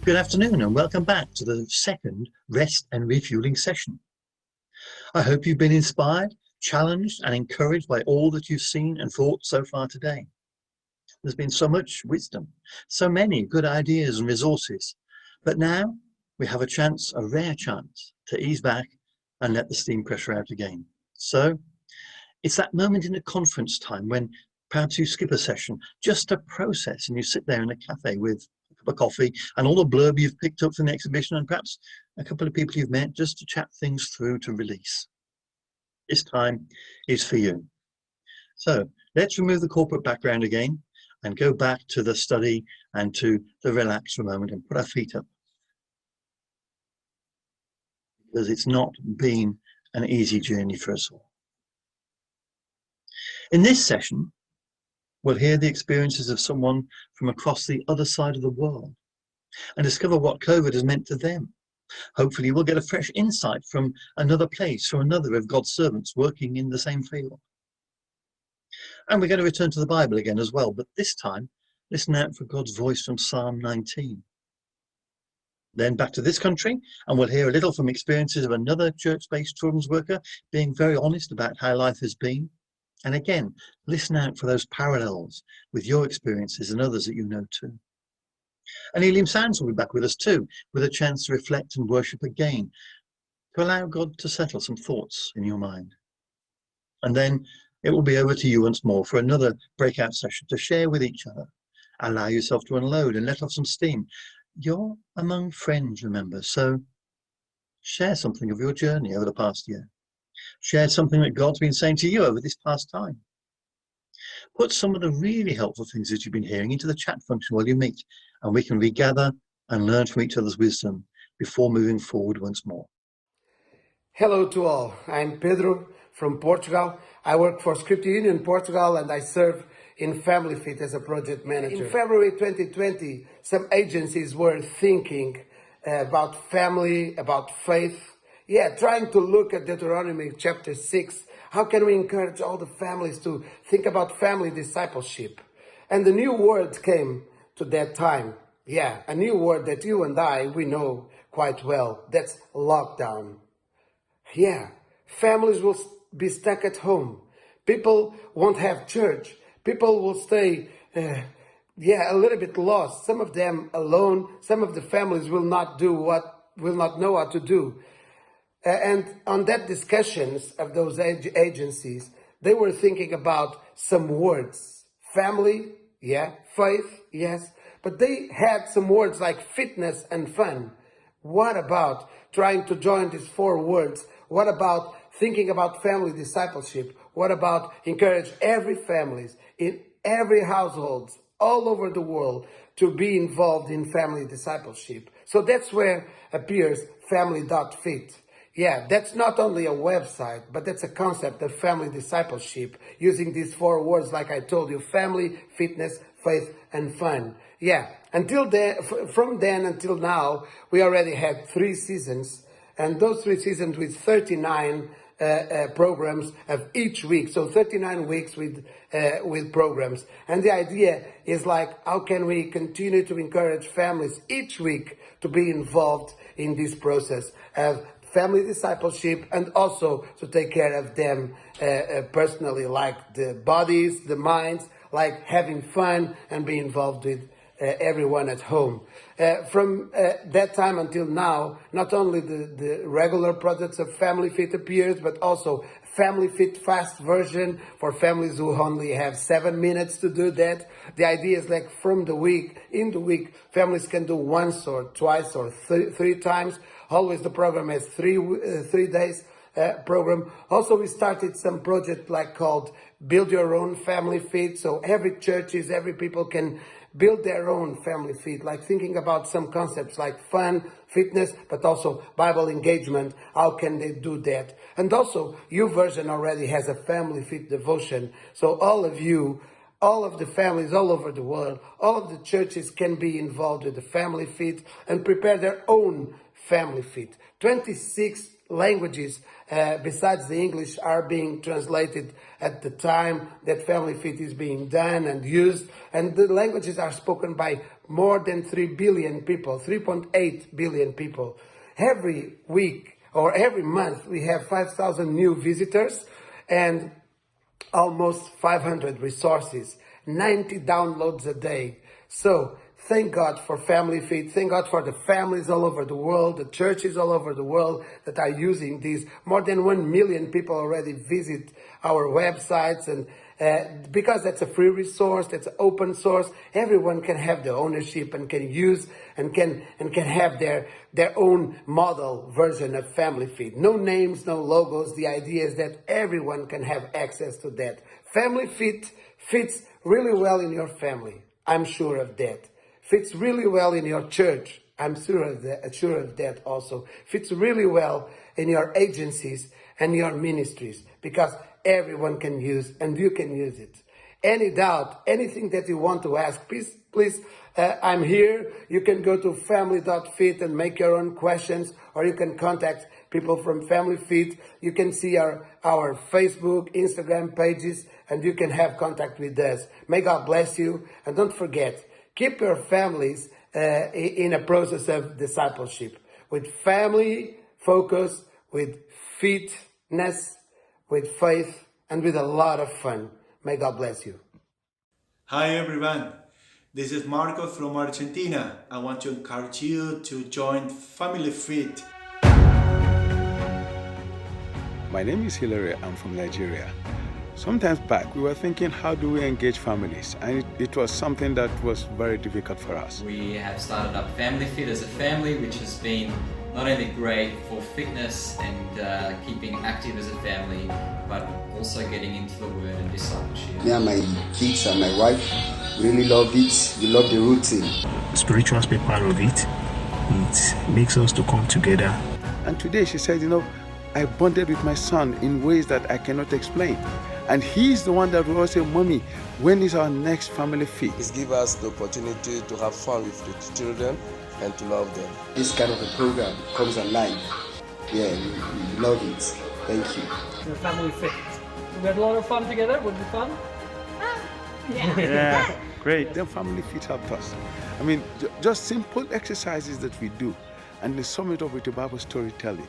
Good afternoon and welcome back to the second rest and refueling session. I hope you've been inspired, challenged and encouraged by all that you've seen and thought so far today. There's been so much wisdom, so many good ideas and resources, but now we have a rare chance to ease back and let the steam pressure out again. So it's that moment in the conference time when perhaps you skip a session just to process, and you sit there in a cafe with a cup of coffee and all the blurb you've picked up from the exhibition and perhaps a couple of people you've met just to chat things through to release. This time is for you. So let's remove the corporate background again and go back to the study and to the relax for a moment and put our feet up. Because it's not been an easy journey for us all. In this session, we'll hear the experiences of someone from across the other side of the world and discover what COVID has meant to them. Hopefully we'll get a fresh insight from another place, from another of God's servants working in the same field. And we're going to return to the Bible again as well, but this time, listen out for God's voice from Psalm 19. Then back to this country, and we'll hear a little from experiences of another church-based children's worker being very honest about how life has been. And again, listen out for those parallels with your experiences and others that you know too. And Eliam Sands will be back with us too, with a chance to reflect and worship again, to allow God to settle some thoughts in your mind. And then it will be over to you once more for another breakout session to share with each other. Allow yourself to unload and let off some steam. You're among friends, remember, so share something of your journey over the past year. Share something that God's been saying to you over this past time. Put some of the really helpful things that you've been hearing into the chat function while you meet, and we can regather and learn from each other's wisdom before moving forward once more. Hello to all. I'm Pedro from Portugal. I work for Scripture Union Portugal and I serve in Family Fit as a project manager. In February 2020, some agencies were thinking about family, about faith. Trying to look at Deuteronomy chapter 6. How can we encourage all the families to think about family discipleship? And the new word came to that time. A new word that you and we know quite well. That's lockdown. Families will be stuck at home. People won't have church. People will stay, a little bit lost. Some of them alone. Some of the families will not know what to do. And on that discussions of those agencies, they were thinking about some words. Family, faith, yes. But they had some words like fitness and fun. What about trying to join these four words? What about thinking about family discipleship? What about encourage every families in every household all over the world to be involved in family discipleship? So that's where appears family.fit. That's not only a website, but that's a concept of family discipleship using these four words like I told you: family, fitness, faith, and fun. From then until now, we already had 3 seasons, and those 3 seasons with 39 programs of each week. So 39 weeks with programs. And the idea is like, how can we continue to encourage families each week to be involved in this process of family discipleship, and also to take care of them personally, like the bodies, the minds, like having fun and be involved with everyone at home. From that time until now, not only the regular products of Family Fit appears, but also Family Fit fast version for families who only have 7 minutes to do that. The idea is like in the week, families can do once or twice or 3 times. Always the program has 3 days program. Also, we started some project called Build Your Own Family Fit. So every every people can build their own family fit, like thinking about some concepts like fun, fitness, but also Bible engagement. How can they do that? And also, YouVersion already has a family fit devotion. So all of the families all over the world, all of the churches can be involved with the family fit and prepare their own family fit. 26 languages besides the English are being translated at the time that Family Fit is being done and used. And the languages are spoken by more than 3 billion people, 3.8 billion people. Every week or every month we have 5,000 new visitors and almost 500 resources, 90 downloads a day. So thank God for Family Fit. Thank God for the families all over the world, the churches all over the world that are using these. More than 1 million people already visit our websites, and because that's a free resource, that's open source, everyone can have the ownership and can use and can have their own model version of Family Fit. No names, no logos. The idea is that everyone can have access to that. Family Fit fits really well in your family. I'm sure of that. Fits really well in your church. I'm sure of that also. Fits really well in your agencies and your ministries, because everyone can use and you can use it. Any doubt, anything that you want to ask, please, I'm here. You can go to family.fit and make your own questions, or you can contact people from Family Fit. You can see our Facebook, Instagram pages, and you can have contact with us. May God bless you. And don't forget, keep your families in a process of discipleship with family focus, with fitness, with faith, and with a lot of fun. May God bless you. Hi everyone, this is Marco from Argentina. I want to encourage you to join Family Fit. My name is Hilary. I'm from Nigeria. Sometimes back, we were thinking, how do we engage families? And it was something that was very difficult for us. We have started up Family Fit as a family, which has been not only great for fitness and keeping active as a family, but also getting into the Word and discipleship. Me and my kids and my wife really love it. We love the routine. Spiritual aspect part of it. It makes us to come together. And today she said, I bonded with my son in ways that I cannot explain. And he's the one that will always say, Mommy, when is our next Family Fit? It gives us the opportunity to have fun with the children and to love them. This kind of a program comes alive. Yeah, we love it. Thank you. The Family Fit. We had a lot of fun together. Would it be fun? Yeah, great. Then Family Fit helped us. I mean, just simple exercises that we do, and they sum it up with the Bible storytelling.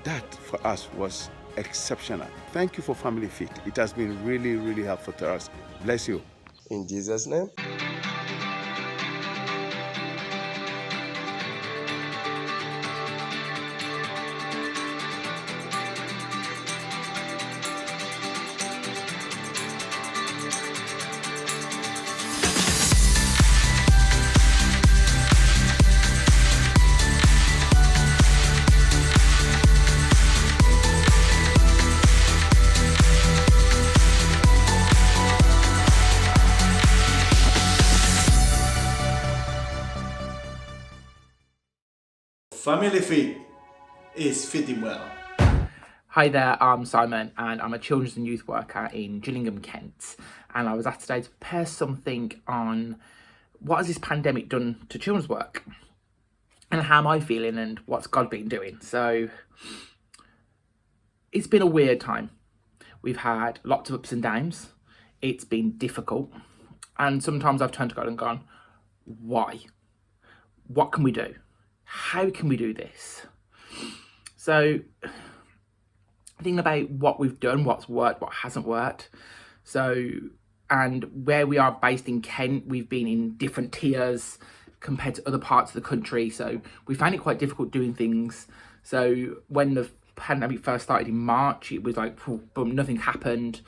That for us was exceptional. Thank you for Family Fit. It has been really, really helpful to us. Bless you. In Jesus' name. Family Fit is fitting well. Hi there, I'm Simon and I'm a children's and youth worker in Gillingham, Kent. And I was asked today to prepare something on what has this pandemic done to children's work and how am I feeling and what's God been doing. So it's been a weird time. We've had lots of ups and downs. It's been difficult. And sometimes I've turned to God and gone, why? What can we do? How can we do this? So thinking about what we've done, what's worked, what hasn't worked. So, and where we are based in Kent, we've been in different tiers compared to other parts of the country. So we found it quite difficult doing things. So when the pandemic first started in March, it was like, boom, nothing happened.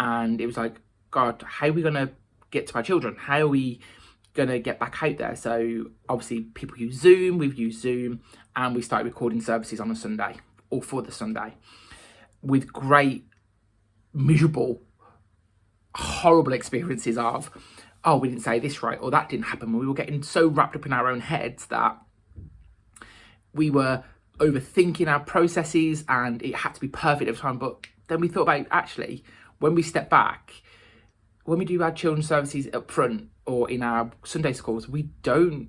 And it was like, God, how are we going to get to our children? How are we going to get back out there? So obviously people use Zoom, we've used Zoom, and we started recording services on a Sunday or for the Sunday with great, miserable, horrible experiences of, oh, we didn't say this right, or that didn't happen. We were getting so wrapped up in our own heads that we were overthinking our processes and it had to be perfect every time. But then we thought about, actually, when we step back, when we do our children's services up front or in our Sunday schools, we don't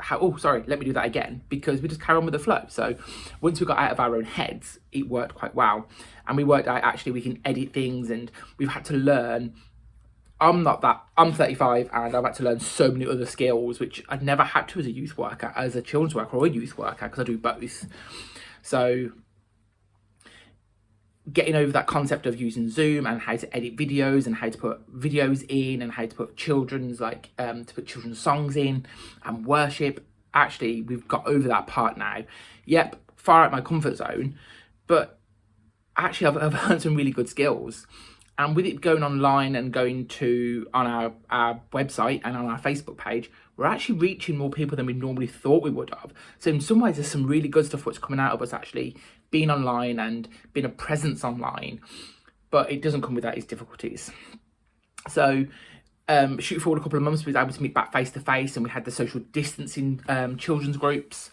let me do that again, because we just carry on with the flow. So once we got out of our own heads, it worked quite well. And we worked out actually we can edit things, and we've had to learn. I'm 35 and I've had to learn so many other skills which I'd never had to as a youth worker, as a children's worker or a youth worker, because I do both. So getting over that concept of using Zoom and how to edit videos and how to put videos in and how to put children's children's songs in and worship. Actually, we've got over that part now. Yep, far out my comfort zone, but actually I've learned some really good skills. And with it going online and going on our website and on our Facebook page, we're actually reaching more people than we normally thought we would have. So in some ways, there's some really good stuff what's coming out of us actually being online and being a presence online. But it doesn't come without its difficulties. So shoot forward a couple of months, we were able to meet back face to face, and we had the social distancing children's groups,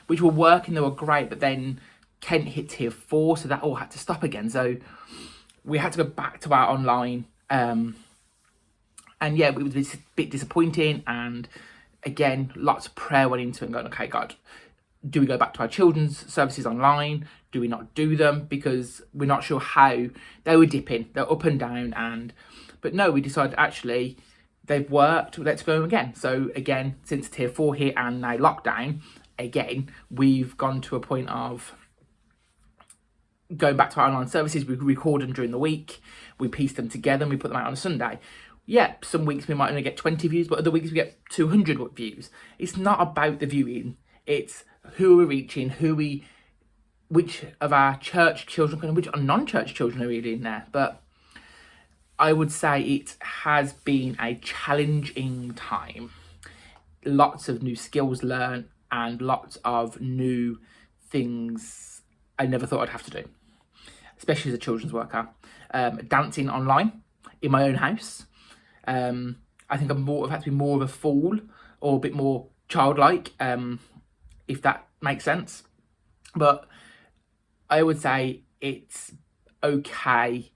which were working, they were great, but then Kent hit tier 4, so that all had to stop again. So we had to go back to our online, and yeah, it was a bit disappointing. And again, lots of prayer went into it and going, okay, God, do we go back to our children's services online? Do we not do them? Because we're not sure how. They were dipping, they're up and down. But no, we decided actually they've worked, let's go again. So again, since tier 4 here and now lockdown, again, we've gone to a point of going back to our online services. We record them during the week, we piece them together, and we put them out on a Sunday. Yeah, some weeks we might only get 20 views, but other weeks we get 200 views. It's not about the viewing, it's who we're reaching, which of our church children and which non-church children are really in there. But I would say it has been a challenging time. Lots of new skills learned and lots of new things I never thought I'd have to do, especially as a children's worker. Dancing online in my own house. I think I've had to be more of a fool or a bit more childlike, if that makes sense. But I would say it's okay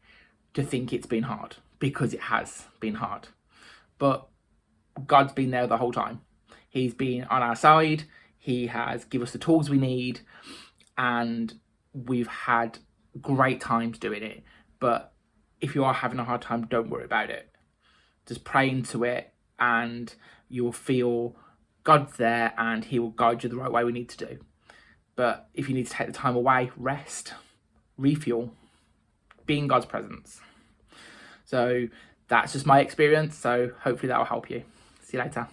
to think it's been hard, because it has been hard. But God's been there the whole time. He's been on our side. He has given us the tools we need, and we've had great times doing it. But if you are having a hard time, don't worry about it. Just pray into it, and you'll feel God's there and he will guide you the right way we need to do. But if you need to take the time away, rest, refuel, be in God's presence. So that's just my experience. So hopefully that will help you. See you later.